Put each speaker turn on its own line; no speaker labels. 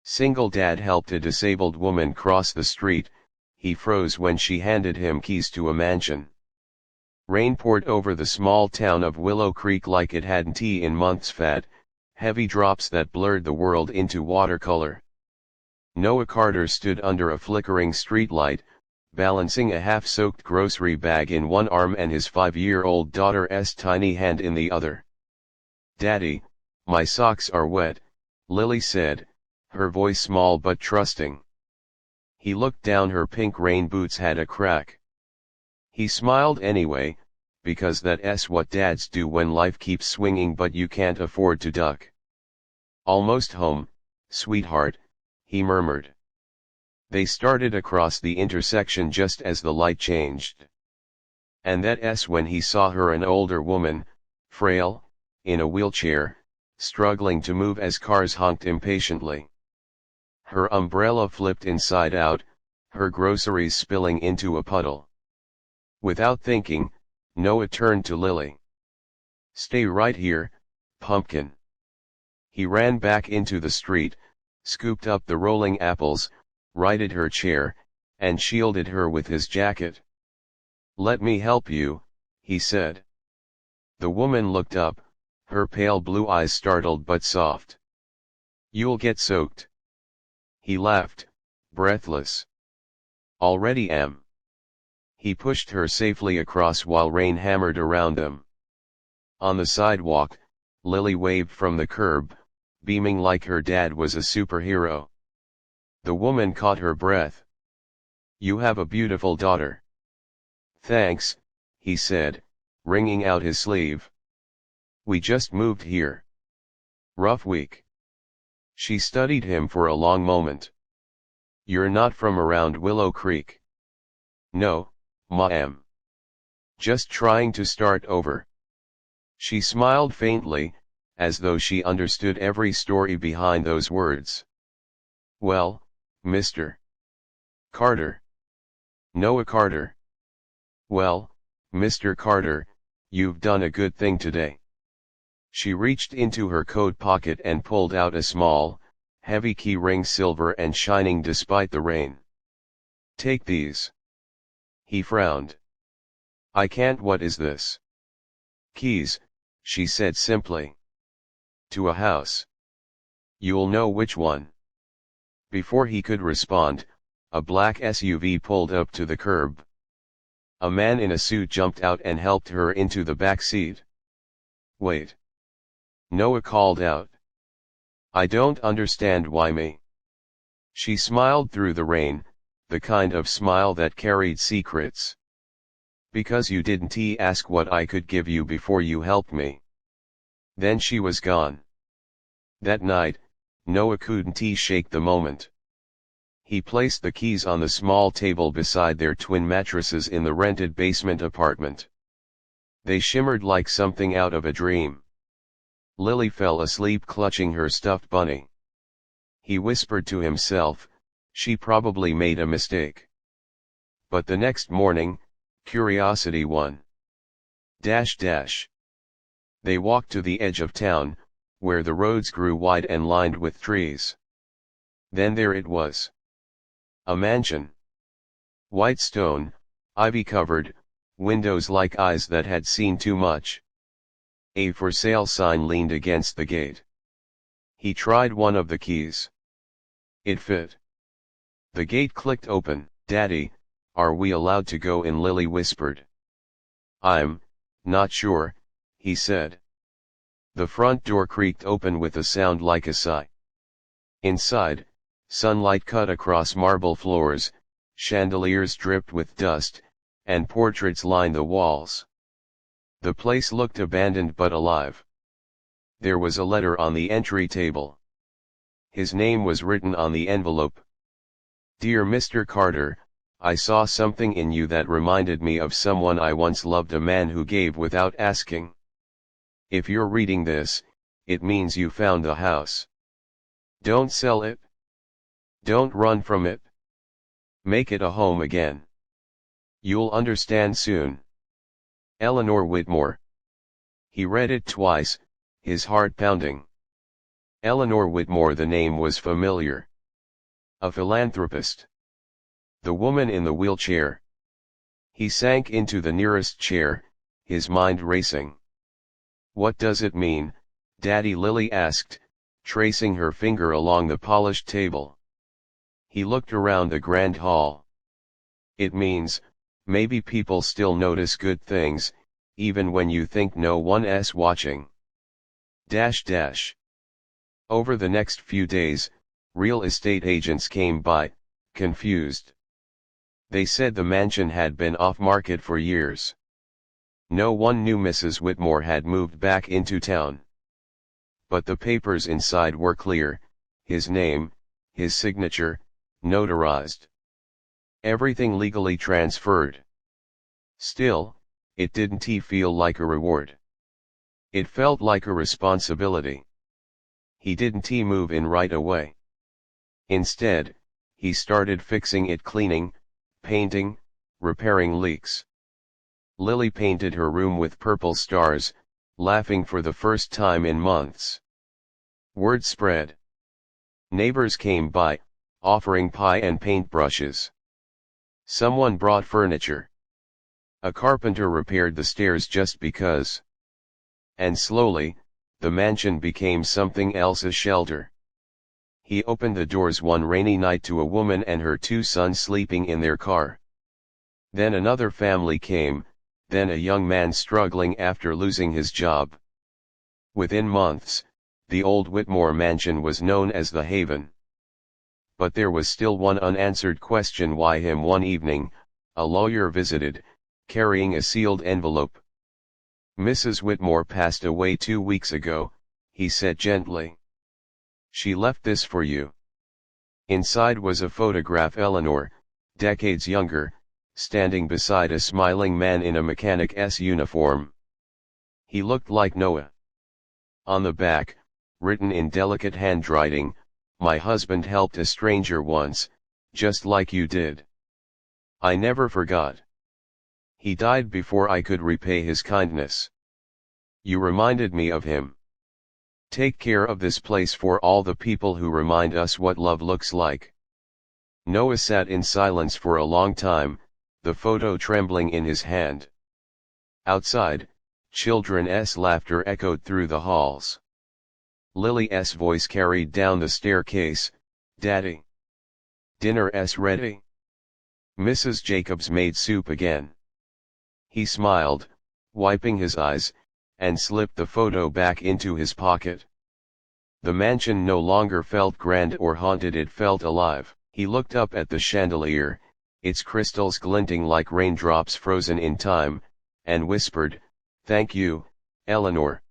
Single dad helped a disabled woman cross the street. He froze when she handed him keys to a mansion. Rain poured over the small town of Willow Creek like it hadn't tea in months fat, heavy drops that blurred the world into watercolor. Noah Carter stood under a flickering streetlight, balancing a half-soaked grocery bag in one arm and his 5-year-old daughter's tiny hand in the other. "Daddy, my socks are wet," Lily said, her voice small but trusting. He looked down. Her pink rain boots had a crack. He smiled anyway, because that's what dads do when life keeps swinging but you can't afford to duck. "Almost home, sweetheart," he murmured. They started across the intersection just as the light changed. And that's when he saw her, an older woman, frail, in a wheelchair, struggling to move as cars honked impatiently. Her umbrella flipped inside out, her groceries spilling into a puddle. Without thinking, Noah turned to Lily. "Stay right here, pumpkin." He ran back into the street, scooped up the rolling apples, righted her chair, and shielded her with his jacket. "Let me help you," he said. The woman looked up, her pale blue eyes startled but soft. "You'll get soaked." He laughed, breathless. "Already am." He pushed her safely across while rain hammered around them. On the sidewalk, Lily waved from the curb, beaming like her dad was a superhero. The woman caught her breath. "You have a beautiful daughter." "Thanks," he said, wringing out his sleeve. "We just moved here." "Rough week." She studied him for a long moment. "You're not from around Willow Creek?" "No, ma'am. Just trying to start over." She smiled faintly, as though she understood every story behind those words. "Well, Mr. Carter." "Noah Carter." "Well, Mr. Carter, you've done a good thing today." She reached into her coat pocket and pulled out a small, heavy key ring, silver and shining despite the rain. "Take these." He frowned. "I can't." "What is this?" "Keys," she said simply. "To a house. You'll know which one." Before he could respond, a black SUV pulled up to the curb. A man in a suit jumped out and helped her into the back seat. "Wait." Noah called out. "I don't understand. Why me?" She smiled through the rain, the kind of smile that carried secrets. "Because you didn't ask what I could give you before you helped me." Then she was gone. That night, Noah couldn't shake the moment. He placed the keys on the small table beside their twin mattresses in the rented basement apartment. They shimmered like something out of a dream. Lily fell asleep clutching her stuffed bunny. He whispered to himself, she probably made a mistake. But the next morning, curiosity won. They walked to the edge of town, where the roads grew wide and lined with trees. Then there it was. A mansion. White stone, ivy-covered, windows like eyes that had seen too much. A for sale sign leaned against the gate. He tried one of the keys. It fit. The gate clicked open. "Daddy, are we allowed to go in?" Lily whispered. "I'm not sure," he said. The front door creaked open with a sound like a sigh. Inside, sunlight cut across marble floors, chandeliers dripped with dust, and portraits lined the walls. The place looked abandoned but alive. There was a letter on the entry table. His name was written on the envelope. "Dear Mr. Carter, I saw something in you that reminded me of someone I once loved, a man who gave without asking. If you're reading this, it means you found the house. Don't sell it. Don't run from it. Make it a home again. You'll understand soon. Eleanor Whitmore." He read it twice, his heart pounding. Eleanor Whitmore, the name was familiar. A philanthropist. The woman in the wheelchair. He sank into the nearest chair, his mind racing. What does it mean, Daddy? Lily asked, tracing her finger along the polished table. He looked around the grand hall. It means, maybe people still notice good things, even when you think no one's watching. Over the next few days, real estate agents came by, confused. They said the mansion had been off-market for years. No one knew Mrs. Whitmore had moved back into town. But the papers inside were clear, his name, his signature, notarized. Everything legally transferred. Still, it didn't feel like a reward. It felt like a responsibility. He didn't move in right away. Instead, he started fixing it, cleaning, painting, repairing leaks. Lily painted her room with purple stars, laughing for the first time in months. Word spread. Neighbors came by, offering pie and paintbrushes. Someone brought furniture. A carpenter repaired the stairs just because. And slowly, the mansion became something else, a shelter. He opened the doors one rainy night to a woman and her 2 sons sleeping in their car. Then another family came, then a young man struggling after losing his job. Within months, the old Whitmore mansion was known as the Haven. But there was still one unanswered question: why him? One evening, a lawyer visited, carrying a sealed envelope. Mrs. Whitmore passed away 2 weeks ago, he said gently. She left this for you. Inside was a photograph: Eleanor, decades younger, standing beside a smiling man in a mechanic's uniform. He looked like Noah. On the back, written in delicate handwriting, my husband helped a stranger once, just like you did. I never forgot. He died before I could repay his kindness. You reminded me of him. Take care of this place for all the people who remind us what love looks like. Noah sat in silence for a long time, the photo trembling in his hand. Outside, children's laughter echoed through the halls. Lily's voice carried down the staircase, Daddy. Dinner's ready. Mrs. Jacobs made soup again. He smiled, wiping his eyes, and slipped the photo back into his pocket. The mansion no longer felt grand or haunted, it felt alive. He looked up at the chandelier, its crystals glinting like raindrops frozen in time, and whispered, Thank you, Eleanor.